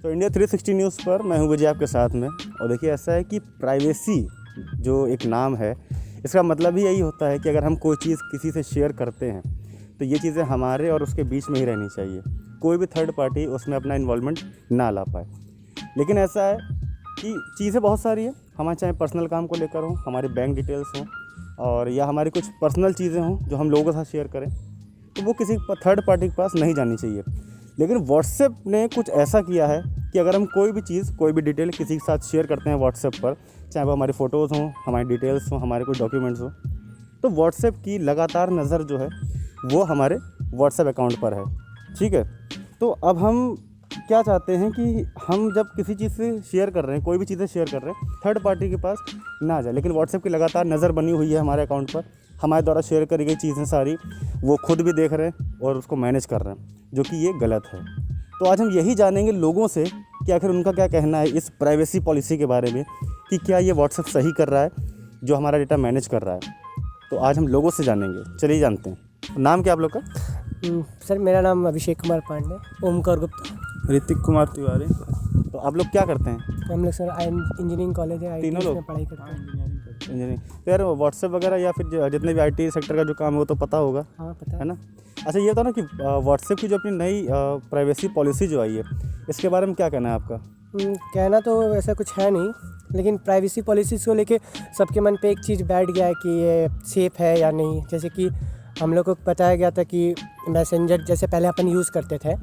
तो India 360 news पर मैं हूं विजय आपके साथ में। और देखिए ऐसा है कि प्राइवेसी जो एक नाम है, इसका मतलब ही यही होता है कि अगर हम कोई चीज़ किसी से शेयर करते हैं तो ये चीज़ें हमारे और उसके बीच में ही रहनी चाहिए, कोई भी थर्ड पार्टी उसमें अपना इन्वॉल्वमेंट ना ला पाए। लेकिन ऐसा है कि चीज़ें बहुत सारी हैं, हमारे चाहे पर्सनल काम को लेकर हों, हमारे बैंक डिटेल्स हों, और या हमारी कुछ पर्सनल चीज़ें हों जो हम लोगों के साथ शेयर करें, तो वो किसी थर्ड पार्टी के पास नहीं जानी चाहिए। लेकिन व्हाट्सएप ने कुछ ऐसा किया है कि अगर हम कोई भी चीज़, कोई भी डिटेल किसी के साथ शेयर करते हैं व्हाट्सएप पर, चाहे वो हमारी फ़ोटोज़ हों, हमारी डिटेल्स हों, हमारे कुछ डॉक्यूमेंट्स हों, तो व्हाट्सएप की लगातार नज़र जो है वो हमारे व्हाट्सएप अकाउंट पर है। ठीक है, तो अब हम क्या चाहते हैं कि हम जब किसी चीज़ से शेयर कर रहे हैं, कोई भी चीज़ें शेयर कर रहे हैं, थर्ड पार्टी के पास ना जाए। लेकिन व्हाट्सएप की लगातार नज़र बनी हुई है हमारे अकाउंट पर, हमारे द्वारा शेयर करी गई चीज़ें सारी वो खुद भी देख रहे हैं और उसको मैनेज कर रहे हैं, जो कि ये गलत है। तो आज हम यही जानेंगे लोगों से कि आखिर उनका क्या कहना है इस प्राइवेसी पॉलिसी के बारे में, कि क्या ये व्हाट्सएप सही कर रहा है जो हमारा डेटा मैनेज कर रहा है। तो आज हम लोगों से जानेंगे, चलिए जानते हैं। नाम क्या आप लोग का? सर मेरा नाम अभिषेक कुमार पांडे, ओमकार गुप्ता, ऋतिक कुमार तिवारी। तो आप लोग क्या करते हैं? हम लोग सर इंजीनियरिंग कॉलेज है, तीनों IT लोग? में पढ़ाई करते हैं। इंजीनियरिंग। तो यार व्हाट्सएप वगैरह या फिर जितने भी IT सेक्टर का जो काम है वो तो पता होगा, हाँ पता है ना? अच्छा, ये बताओ ना कि व्हाट्सएप की जो अपनी नई प्राइवेसी पॉलिसी जो आई है, इसके बारे में क्या कहना है आपका? कहना तो वैसा कुछ है नहीं, लेकिन प्राइवेसी पॉलिसीज़ को लेके सबके मन पे एक चीज़ बैठ गया है कि ये सेफ़ है या नहीं। जैसे कि हम लोग को बताया गया था कि मैसेंजर जैसे पहले अपन यूज़ करते थे,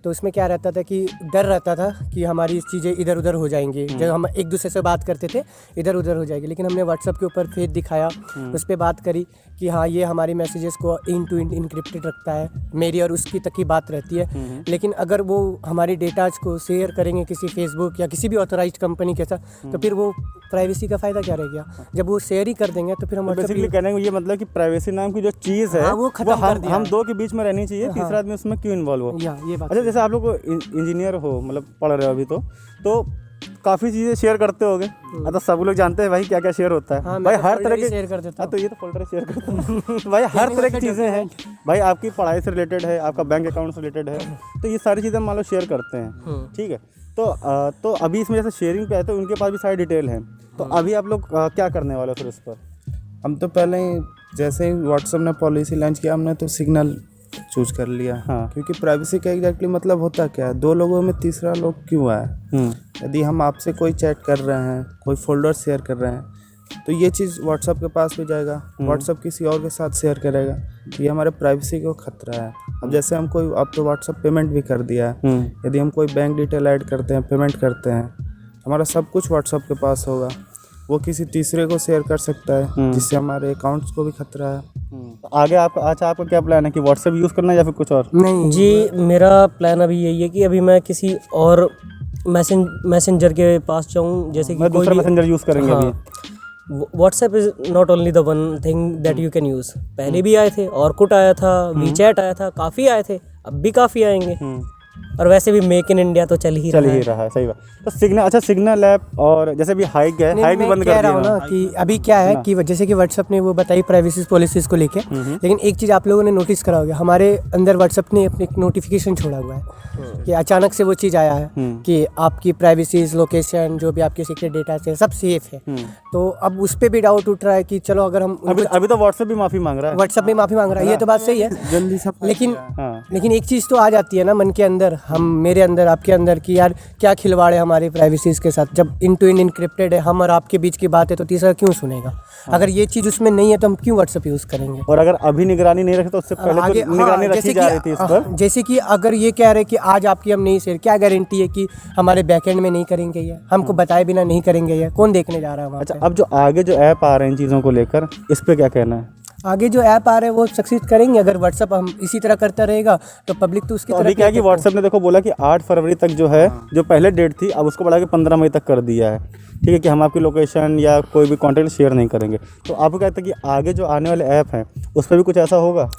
तो उसमें क्या रहता था कि डर रहता था कि हमारी चीज़ें इधर उधर हो जाएंगी। जब हम एक दूसरे से बात करते थे इधर उधर हो जाएगी, लेकिन हमने व्हाट्सएप के ऊपर फेस दिखाया, उस पर बात करी कि हाँ ये हमारी मैसेजेस को इन टू इन इनक्रिप्टेड रखता है, मेरी और उसकी तक की बात रहती है। लेकिन अगर वो हमारी डेटाज को शेयर करेंगे किसी फेसबुक या किसी भी ऑथराइज्ड कंपनी के साथ, तो फिर वो प्राइवेसी का फ़ायदा क्या रह गया? जब वो शेयर ही कर देंगे तो फिर हम बेसिकली कहने को ये मतलब कि प्राइवेसी नाम की जो चीज़ है वो खत्म कर दिया हम दो के बीच में रहनी चाहिए, तीसरा आदमी उसमें क्यों इन्वॉल्व हो। ये बात। अच्छा, जैसे आप लोग इंजीनियर हो, मतलब पढ़ रहे हो अभी, तो काफ़ी चीज़ें शेयर करते होगे, तो सब लोग जानते हैं भाई क्या क्या शेयर होता है। हाँ, भाई तो हर तरह के शेयर कर देता हूँ। तो ये तो फोल्डर शेयर करता हूँ भाई हर तरह की चीज़ें हैं भाई, आपकी पढ़ाई से रिलेटेड है, आपका बैंक अकाउंट से रिलेटेड है, तो ये सारी चीज़ें मान लो शेयर करते हैं। ठीक है, तो अभी इसमें जैसे शेयरिंग पे आए तो उनके पास भी सारी डिटेल है, तो अभी आप लोग क्या करने वाले हो फिर इस पर? हम तो पहले ही जैसे ही व्हाट्सएप ने पॉलिसी लॉन्च किया, हमने तो सिग्नल चूज कर लिया। हाँ। क्योंकि प्राइवेसी का एग्जैक्टली मतलब होता क्या है, दो लोगों में तीसरा लोग क्यों आए। यदि हम आपसे कोई चैट कर रहे हैं, कोई फोल्डर शेयर कर रहे हैं, तो ये चीज़ व्हाट्सएप के पास भी जाएगा, व्हाट्सएप किसी और के साथ शेयर करेगा, तो ये हमारे प्राइवेसी को खतरा है। अब जैसे हम कोई, अब तो व्हाट्सएप पेमेंट भी कर दिया है, यदि हम कोई बैंक डिटेल ऐड करते हैं, पेमेंट करते हैं, हमारा सब कुछ व्हाट्सएप के पास होगा, वो किसी तीसरे को शेयर कर सकता है, जिससे हमारे अकाउंट्स को भी खतरा है। आगे आपका क्या प्लान है कि व्हाट्सएप यूज़ करना है या फिर कुछ और? नहीं जी, मेरा प्लान अभी यही है कि अभी मैं किसी और मैसेंजर के पास जाऊं, जैसे कि दूसरा मैसेंजर यूज़ करेंगे अभी। WhatsApp is not only the one thing that you can use. पहले भी आए थे, ऑर्कुट आया था, वीचैट आया था, काफ़ी आए थे, अब भी काफ़ी आएंगे। और वैसे भी मेक इन इंडिया तो चल ही रहा है। सही बात। तो सिग्नल ऐप, और जैसे भी हाइक है, हाइक भी बंद कर दिया ना कि अभी क्या है कि जैसे कि व्हाट्सएप ने वो बताई प्राइवेसी पॉलिसीज को लेके, लेकिन एक चीज़ आप लोगों ने नोटिस करा होगा, हमारे अंदर व्हाट्सएप ने अपनी नोटिफिकेशन छोड़ा हुआ है कि अचानक से वो चीज़ आया है कि आपकी प्राइवेसीज, लोकेशन, जो भी आपके सीक्रेट डेटा है, सब सेफ है। तो अब उस पर भी डाउट उठ रहा है कि चलो अगर हम अभी तो व्हाट्सएप भी माफ़ी मांग रहा है, व्हाट्सएप भी माफ़ी मांग रहा है, ये तो बात सही है जल्दी सब। लेकिन एक चीज़ तो आ जाती है ना मन के अंदर, मेरे अंदर, आपके अंदर, कि यार क्या खिलवाड़ है हमारी प्राइवेसीज के साथ। जब इन टू इन इनक्रिप्टेड है, हम और आपके बीच की बात है, तो तीसरा क्यों सुनेगा? अगर ये चीज़ उसमें नहीं है तो हम क्यों व्हाट्सएप यूज़ करेंगे? और अगर अभी निगरानी नहीं रखे तो उससे पहले तो निगरानी रखी जा रही थी इस पर। जैसे कि अगर ये कह रहे कि आज आपकी हम नहीं शेयर, क्या गारंटी है कि हमारे बैकएंड में नहीं करेंगे? ये हमको बताए बिना नहीं करेंगे, ये कौन देखने जा रहा है? अच्छा, अब जो आगे जो ऐप आ रहे हैं इन चीज़ों को लेकर, इस पर क्या कहना है? आगे जो ऐप आ रहे हैं वो सक्सीड करेंगे। अगर व्हाट्सएप हम इसी तरह करता रहेगा तो पब्लिक तो उसकी तो अभी क्या है कि व्हाट्सएप ने देखो बोला कि 8 फरवरी तक जो है, जो पहले डेट थी, अब उसको बढ़ा के 15 मई तक कर दिया है। ठीक है, कि हम आपकी लोकेशन या कोई भी कॉन्टेंट शेयर नहीं करेंगे। तो आपको कहते हैं कि आगे जो आने वाले ऐप हैं उस पर भी कुछ ऐसा होगा?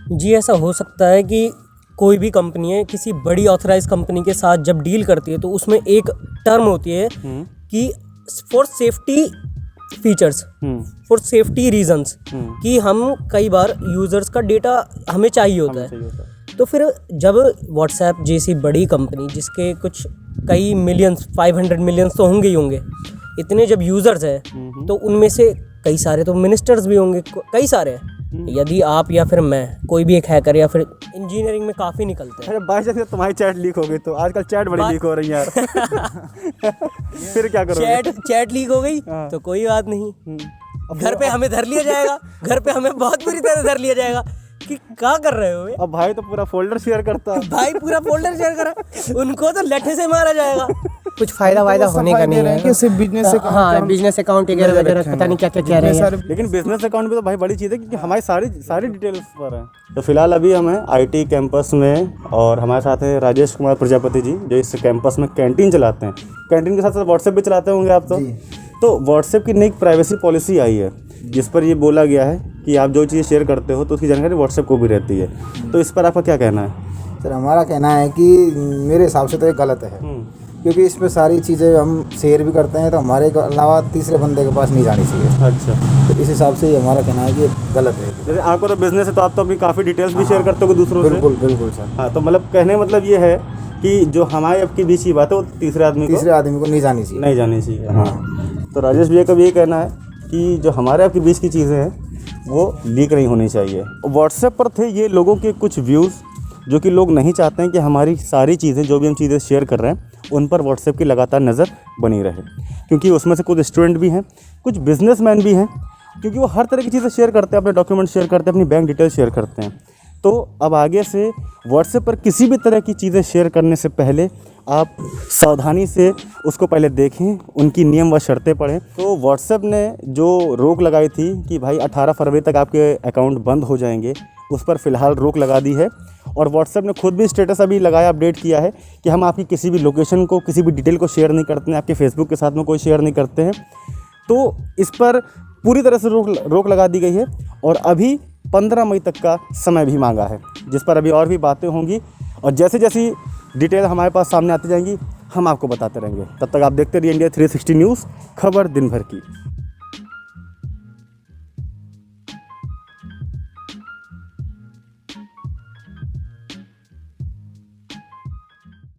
जी, ऐसा हो सकता है कि कोई भी कंपनी है किसी बड़ी ऑथराइज कंपनी के साथ जब डील करती है, तो उसमें एक टर्म होती है कि for safety features, for safety reasons, कि हम कई बार यूज़र्स का डेटा हमें चाहिए होता है। तो फिर जब व्हाट्सएप जैसी बड़ी कंपनी जिसके कुछ कई मिलियंस 500 मिलियंस तो होंगे ही होंगे। इतने जब यूज़र्स हैं तो उनमें से कई सारे तो मिनिस्टर्स भी होंगे, कई सारे हैं। यदि आप या फिर मैं कोई भी एक हैकर या फिर इंजीनियरिंग में काफ़ी निकलते हैं। अरे बाई चांस तुम्हारी चैट लीक हो गई तो आजकल चैट बड़ी लीक हो रही है यार फिर क्या करोगे? चैट लीक हो गई तो कोई बात नहीं, घर पे हमें धर लिया जाएगा, घर पे हमें बहुत बुरी तरह धर लिया जाएगा कि क्या कर रहे हो? अब भाई तो पूरा फोल्डर शेयर करता है। भाई पूरा फोल्डर शेयर करा, उनको तो लट्ठे से मारा जाएगा। कुछ फायदा होने का नहीं है कि सिर्फ बिजनेस अकाउंट, हाँ बिजनेस अकाउंट वगैरह पता नहीं क्या क्या कह रहे हैं। लेकिन बिजनेस अकाउंट भी तो भाई बड़ी चीज़ है क्योंकि हमारी सारी डिटेल्स पर है। तो फिलहाल अभी हम हैं आईटी कैंपस में और हमारे साथ हैं राजेश कुमार प्रजापति जी जो इस कैंपस में कैंटीन चलाते हैं। कैंटीन के साथ साथ व्हाट्सएप भी चलाते होंगे आप तो व्हाट्सएप की नई प्राइवेसी पॉलिसी आई है जिस पर ये बोला गया है कि आप जो चीज़ शेयर करते हो तो उसकी जानकारी व्हाट्सएप को भी रहती है। तो इस पर आपका क्या कहना है? सर हमारा कहना है कि मेरे हिसाब से तो ये गलत है, क्योंकि इस पे सारी चीज़ें हम शेयर भी करते हैं तो हमारे अलावा तीसरे बंदे के पास नहीं जानी चाहिए। अच्छा, तो इस हिसाब से हमारा कहना है कि गलत है। जैसे आपको तो बिजनेस है तो आप तो अपनी काफ़ी डिटेल्स भी शेयर करते हो दूसरों से। बिल्कुल बिल्कुल सर। हाँ, तो मतलब कहने का मतलब ये है कि जो हमारे आपके बीच की बात है वो तीसरे आदमी को नहीं जानी चाहिए। नहीं जानी चाहिए। हाँ, तो राजेश भैया का भी ये कहना है कि जो हमारे आपके बीच की चीज़ें हैं वो लीक नहीं होनी चाहिए। व्हाट्सएप पर थे ये लोगों के कुछ व्यूज़ जो कि लोग नहीं चाहते हैं कि हमारी सारी चीज़ें जो भी हम चीज़ें शेयर कर रहे हैं उन पर व्हाट्सएप की लगातार नज़र बनी रहे, क्योंकि उसमें से कुछ स्टूडेंट भी हैं, कुछ बिजनेसमैन भी हैं, क्योंकि वो हर तरह की चीज़ें शेयर करते हैं, अपने डॉक्यूमेंट शेयर करते हैं, अपनी बैंक डिटेल शेयर करते हैं। तो अब आगे से व्हाट्सएप पर किसी भी तरह की चीज़ें शेयर करने से पहले आप सावधानी से उसको पहले देखें, उनकी नियम व शर्तें पढ़ें। तो व्हाट्सएप ने जो रोक लगाई थी कि भाई 18 फरवरी तक आपके अकाउंट बंद हो जाएंगे, उस पर फ़िलहाल रोक लगा दी है। और व्हाट्सएप ने खुद भी स्टेटस अभी लगाया, अपडेट किया है कि हम आपकी किसी भी लोकेशन को, किसी भी डिटेल को शेयर नहीं करते हैं, आपके फेसबुक के साथ में कोई शेयर नहीं करते हैं। तो इस पर पूरी तरह से रोक लगा दी गई है और अभी 15 मई तक का समय भी मांगा है, जिस पर अभी और भी बातें होंगी और जैसे जैसी डिटेल हमारे पास सामने आती जाएंगी हम आपको बताते रहेंगे। तब तक आप देखते रहिए इंडिया 360 न्यूज़, खबर दिन भर की।